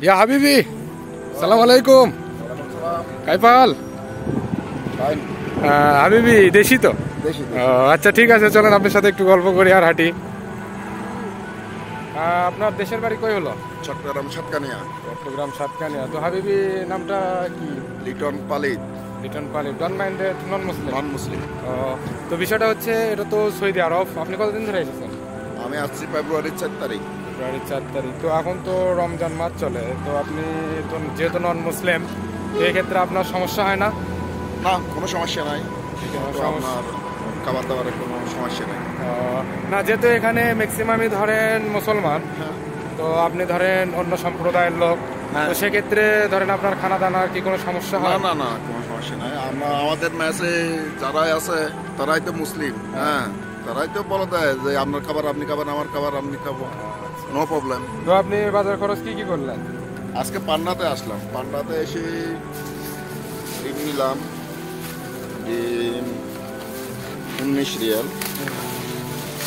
ইয়া হাবিবি, সালাম আলাইকুম। কাইফাল? হাবিবি দেশি তো? আচ্ছা ঠিক আছে, চলেন আপনার সাথে একটু গল্প করি আর হাঁটি। আপনার দেশের বাড়ি কই হলো? চট্টগ্রাম সাতকানিয়া। চট্টগ্রাম সাতকানিয়া। তো হাবিবি নামটা কি? লিটন পালিত। লিটন পালিত। ডন্ট মাইন্ডেড, নন মুসলিম? নন মুসলিম। তো বিষয়টা হচ্ছে, এটা তো সৌদি আরব, আপনি কতদিন ধরে এসেছেন? আমি আসছি ফেব্রুয়ারির 4 তারিখ। ফেব্রুয়ারির 4 তারিখ। তো এখন তো রমজান মাস চলে, তো আপনি তো যেহেতু নন মুসলিম, তো এক্ষেত্রে আপনার সমস্যা হয় না? না, কোনো সমস্যা নাই। আপনার খাবার দাবারের কোনো সমস্যা নেই। না, যেহেতু এখানে ম্যাক্সিমামই ধরেন মুসলমান, তো আপনি ধরেন অন্য সম্প্রদায়ের লোক, তো সেক্ষেত্রে ধরেন আপনার খানা দানার কি কোনো সমস্যা হয়? না না, কোনো সমস্যা নাই। আমাদের ম্যাচে যারাই আছে তারাই তো মুসলিম। হ্যাঁ, তারাই তো বলে দেয় যে আপনার খাবার আপনি খাবেন, আমার খাবার আপনি খাবো, নো প্রবলেম। তো আপনি বাজার খরচ কি করলেন? আজকে পান্নাতে আসলাম। পান্নাতে এসে ডিম নিলাম, ডিম 19 রিয়াল।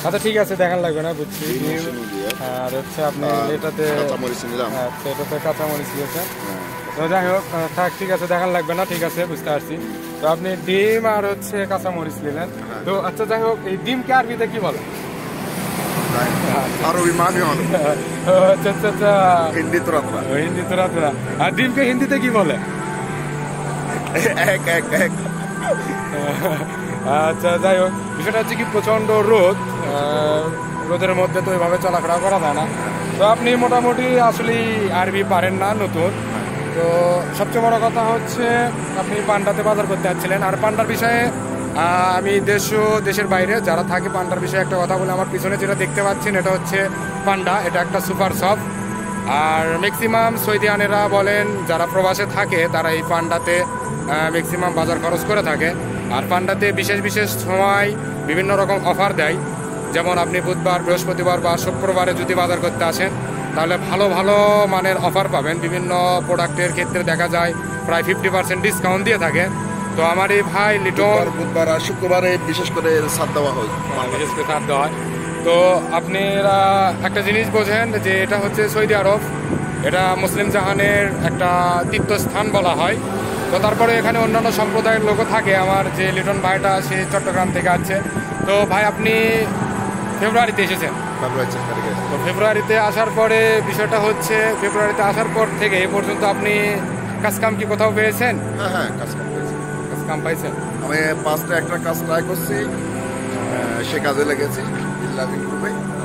আচ্ছা ঠিক আছে, দেখান লাগবে না, বুঝছি। আর হচ্ছে আপনি এটাতে কাঁচামরিচ নিলাম। আচ্ছা, এটাতে কাঁচামরিচ দিয়েছেন। তো যাই হোক, থাক, ঠিক আছে, দেখান লাগবে না, ঠিক আছে, বুঝতে পারছি। তো আপনি ডিম আর হচ্ছে কাঁচামরিচ নিলেন। তো আচ্ছা যাই হোক, এই ডিমকে আরবিতে কি বলে? আরবি মাফি হল। আচ্ছা আচ্ছা আচ্ছা, হিন্দি তোরা। হিন্দি তোরা। আর ডিমকে হিন্দিতে কি বলে? এক এক এক। আচ্ছা যাই হোক, বিষয়টা হচ্ছে কি, প্রচণ্ড রোদ, রোদের মধ্যে তো এভাবে চলাফেরা করা যায় না। তো আপনি মোটামুটি আসলে আরবি পারেন না, নতুন। তো সবচেয়ে বড় কথা হচ্ছে আপনি পান্ডাতে বাজার করতে যাচ্ছিলেন। আর পান্ডার বিষয়ে আমি দেশের বাইরে যারা থাকে, পান্ডার বিষয়ে একটা কথা বলে, আমার পিছনে যেটা দেখতে পাচ্ছেন এটা হচ্ছে পান্ডা। এটা একটা সুপার শপ। আর ম্যাক্সিমাম সৌদিয়ানেরা বলেন, যারা প্রবাসে থাকে, তারা এই পান্ডাতে ম্যাক্সিমাম বাজার খরচ করে থাকে। আর পান্ডাতে বিশেষ বিশেষ সময় বিভিন্ন রকম অফার দেয়। যেমন আপনি বুধবার, বৃহস্পতিবার বা শুক্রবারে যদি বাজার করতে আসেন, তাহলে ভালো ভালো মানের অফার পাবেন। বিভিন্ন প্রোডাক্টের ক্ষেত্রে দেখা যায় প্রায় 50% ডিসকাউন্ট দিয়ে থাকে। তো আমার এই ভাই লিটন, বুধবার আর শুক্রবারে বিশেষ করে ছাড় দেওয়া হয়। বিশেষ করে ছাড় দেওয়া হয়। তো আপনারা একটা জিনিস বোঝেন যে এটা হচ্ছে সৌদি আরব, এটা মুসলিম জাহানের একটা তীর্থস্থান বলা হয়। তো তারপরে এখানে অন্যান্য সম্প্রদায়ের লোকও থাকে। আমার যে লিটন ভাইটা, সে চট্টগ্রাম থেকে আছে। তো ভাই আপনি ফেব্রুয়ারিতে এসেছেন? তো ফেব্রুয়ারিতে আসার পরে বিষয়টা হচ্ছে, ফেব্রুয়ারিতে আসার পর থেকে এ পর্যন্ত আপনি কাজকাম কি কোথাও পেয়েছেন? হ্যাঁ, কাজকাম পেয়েছি। কাজকাম পাইছেন? আমি 5টা একটা কাজ ট্রাই করছি, সে কাজে লেগেছি।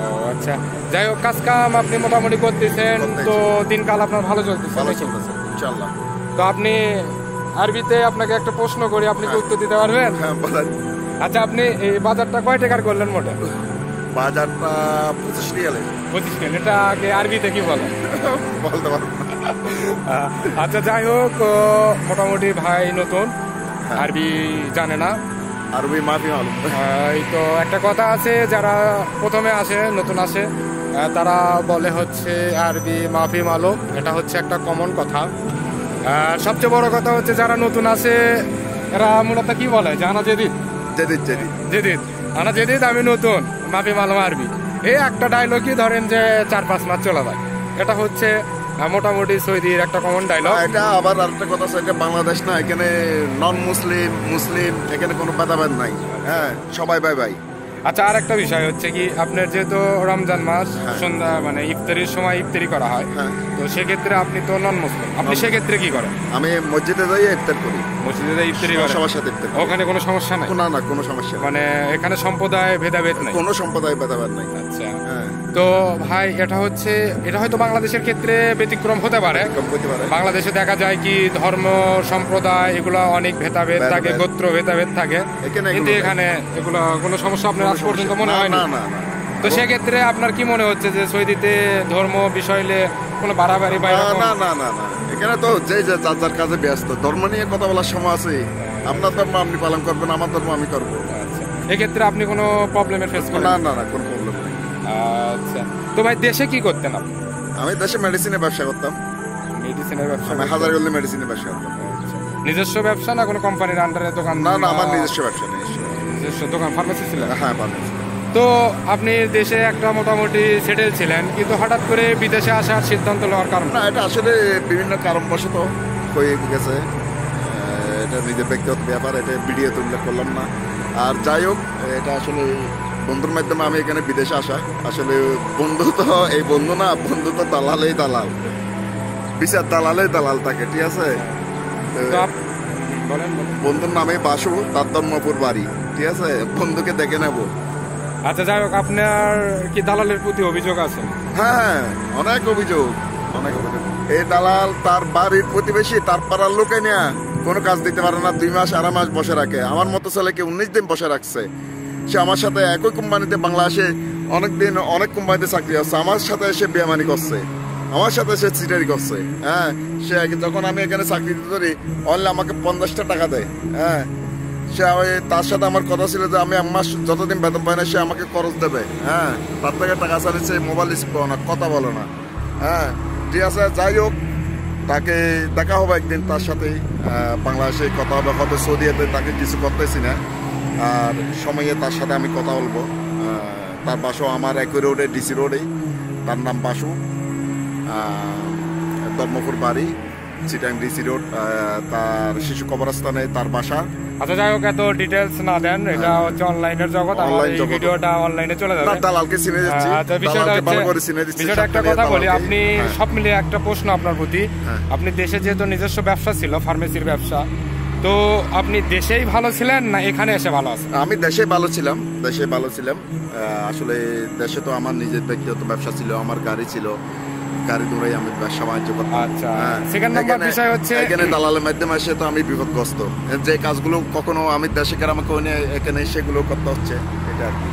ও আচ্ছা, যাই হোক, কাজকাম আপনি মোটামুটি করতেছেন, তো দিনকাল আপনার ভালো চলতেছে? ভালো চলতেছে ইনশাআল্লাহ। তো আপনি আরবিতে আপনাকে একটা প্রশ্ন করি, আপনি কি উত্তর দিতে পারবেন? হ্যাঁ, বলেন। আচ্ছা, আপনি এই বাজারটা কয় টাকার করলেন মোটে? বাজারটা 25 রিয়ালে। 25 রিয়াল। এটা আগে আরবিতে কি বলে? বলতে পারবো না। আচ্ছা যাই হোক, মোটামুটি ভাই নতুন, আরবি জানে না। আরবি মাফি হল। এই তো একটা কথা আছে, যারা প্রথমে আসে, নতুন আসে, তারা বলে হচ্ছে আরবি মাফি মালুম। এটা হচ্ছে একটা কমন কথা। সবচেয়ে বড় কথা হচ্ছে, যারা নতুন আসে এরা মূলত কি বলে, জানা জেদিদ জেদিদ, আনা জেদিদ, আমি নতুন, মাফি মালুম আরবি। এই একটা ডায়লগই ধরেন যে 4-5 মাস চলে যায়। এটা হচ্ছে মোটামুটি সৌদির একটা কমন ডায়লগ। এটা আবার আরেকটা কথা আছে, এটা বাংলাদেশ না, এখানে নন মুসলিম মুসলিম এখানে কোনো ভেদাভেদ নাই। হ্যাঁ, সবাই বাই বাই। আচ্ছা, আর একটা বিষয় হচ্ছে কি, আপনার যেহেতু রমজান মাস, সন্ধ্যা মানে ইফতারির সময় ইফতারি করা হয়, তো সেক্ষেত্রে আপনি তো নন মুসলিম, আপনি সেক্ষেত্রে কি করেন? আমি মসজিদে যাই ইফতার করি। মসজিদে যাই ইফতারি করেন? সবার সাথে ইফতার। ওখানে কোনো সমস্যা নাই? না, কোনো সমস্যা নেই। মানে এখানে সম্প্রদায় ভেদাভেদ নাই? কোনো সম্প্রদায় ভেদাভেদ নাই। আচ্ছা, তো ভাই এটা হয়তো বাংলাদেশের ক্ষেত্রে ব্যতিক্রম হতে পারে। বাংলাদেশে দেখা যায় কি, ধর্ম সম্প্রদায় এগুলো অনেক ভেদাভেদ থাকে, গোত্র ভেদাভেদ থাকে, কিন্তু এখানে এগুলো কোনো সমস্যা আপনার আজ পর্যন্ত মনে হয় না? তো সেক্ষেত্রে আপনার কি মনে হচ্ছে যে সৌদিতে ধর্ম বিষয়ে কোনো বাড়াবাড়ি? না, এখানে তো যে যার যার কাজে ব্যস্ত। ধর্ম নিয়ে কথা বলার সময় আছে। আপনার ধর্ম আপনি পালন করবেন, আমার ধর্ম আমি করবো। এক্ষেত্রে আপনি কোনো প্রবলেমের ফেস করেন? না, কোনো প্রবলেম নেই। আচ্ছা, তো ভাই দেশে কি করতেন আপনি? আমি দেশে মেডিসিনের ব্যবসা করতাম। মেডিসিনের ব্যবসা? আমি হাজারগঞ্জে মেডিসিনের ব্যবসা করতাম। নিজস্ব ব্যবসা না কোনো কোম্পানির আন্ডারে দোকান? না, আমার নিজস্ব ব্যবসা। নিজস্ব দোকান, ফার্মেসি ছিল? হ্যাঁ, ফার্মেসি। তো আপনি দেশে একটা মোটামুটি সেটেল ছিলেন, কিন্তু হঠাৎ করে বিদেশে আসার সিদ্ধান্ত নেওয়ার কারণ? না, এটা আসলে বিভিন্ন কারণবশত হয়ে গেছে। এটা নিজের ব্যক্তিগত ব্যাপার, এটা ভিডিওতে উল্লেখ করলাম না। আর যাই হোক, এটা আসলে বন্ধুর মাধ্যমে আমি এখানে বিদেশে আসা। আসলে বন্ধু তো এই বন্ধু না, বন্ধু তো দালালেই দালাল, বিচার দালালেই দালাল থাকে, ঠিক আছে। বন্ধুর নামে বাসু, তার ধর্মপুর বাড়ি, ঠিক আছে। বন্ধুকে দেখে নেব। আচ্ছা, যাই হোক, আপনার কি দালালের প্রতি অভিযোগ আছে? হ্যাঁ, অনেক অভিযোগ, অনেক অভিযোগ। এই দালাল তার বাড়ির প্রতিবেশী, তার পাড়ার লোকে নেয়া কোনো কাজ দিতে পারে না, 2 মাস 2.5 মাস বসে রাখে। আমার মতো ছেলেকে 19 দিন বসে রাখছে। সে আমার সাথে একই কোম্পানিতে, বাংলাদেশে অনেকদিন অনেক কোম্পানিতে চাকরি আছে, আমার সাথে এসে বেয়ামানি করছে, আমার সাথে সে চিটারি করছে। হ্যাঁ, সে যখন আমি এখানে চাকরি দিতে পারি, অনলি আমাকে 50টা টাকা দেয়। হ্যাঁ, সে তার সাথে আমার কথা ছিল যে আমি মাস যতদিন বেতন পাই না, সে আমাকে খরচ দেবে। হ্যাঁ, তার থেকে টাকা চালিয়েছে, মোবাইল রিসিভ করো না, কথা বলো না। হ্যাঁ, ঠিক আছে। যাই হোক, তাকে দেখা হবে একদিন, তার সাথে বাংলাদেশে কথা হবে, হয়তো সৌদিতে তাকে কিছু করতেছি না। আর সময়ে তার সাথে আমি কথা বলবো। তার বাসা আমার একই রোডে, ডিসি রোডে। তার নাম বাসু, ধর্মপুর বাড়ি, চিটাং ডিসি রোড। তার শিশু কবরস্থানে তার বাসা। আচ্ছা, যাই হোক, এত ডিটেলস না দেন, এটা হচ্ছে অনলাইনের জগৎ। আমার এই ভিডিওটা অনলাইনে চলে যাবে। দালালকে চিনে যাচ্ছি। আচ্ছা, বিষয়টা একটা কথা বলি, আপনি সব মিলিয়ে একটা প্রশ্ন আপনার প্রতি। আপনি দেশে যেহেতু নিজস্ব ব্যবসা ছিল, ফার্মেসির ব্যবসা, তো আপনি দেশেই ভালো ছিলেন না এখানে এসে ভালো আছেন? আমি দেশে ভালো ছিলাম, দেশে ভালো ছিলাম। আসলে দেশে তো আমার নিজের ব্যক্তিগত ব্যবসা ছিল, আমার গাড়ি ছিল, গাড়ি ধরেই আমি ব্যবসা বাণিজ্য করতাম। আচ্ছা, সেকেন্ড নাম্বার বিষয় হচ্ছে এখানে দালালের মাধ্যমে এসে তো আমি বিপদগ্রস্ত। যে কাজগুলো কখনো আমি দেশে গ্রামে করি না, এখানে সেগুলো করতে হচ্ছে, এটা আর কি।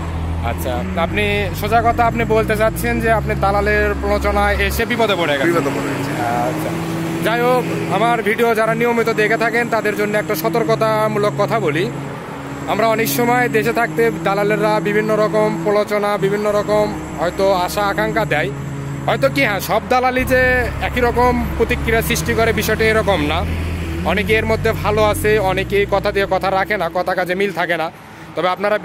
আচ্ছা, আপনি সোজা কথা আপনি বলতে চাচ্ছেন যে আপনি দালালের প্রলোচনায় এসে বিপদে পড়ে গেছেন। আচ্ছা, যাই হোক, আমার ভিডিও যারা নিয়মিত দেখে থাকেন তাদের জন্য একটা সতর্কতামূলক কথা বলি। আমরা অনেক সময় দেশে থাকতে দালালেরা বিভিন্ন রকম প্রলোচনা, বিভিন্ন রকম হয়তো আশা আকাঙ্ক্ষা দেয়। হয়তো কি, হ্যাঁ, সব দালালি যে একই রকম প্রতিক্রিয়া সৃষ্টি করে বিষয়টা এরকম না। অনেকে এর মধ্যে ভালো আছে, অনেকেই কথা দিয়ে কথা রাখে না, কথা কাজে মিল থাকে না। তবে আপনারা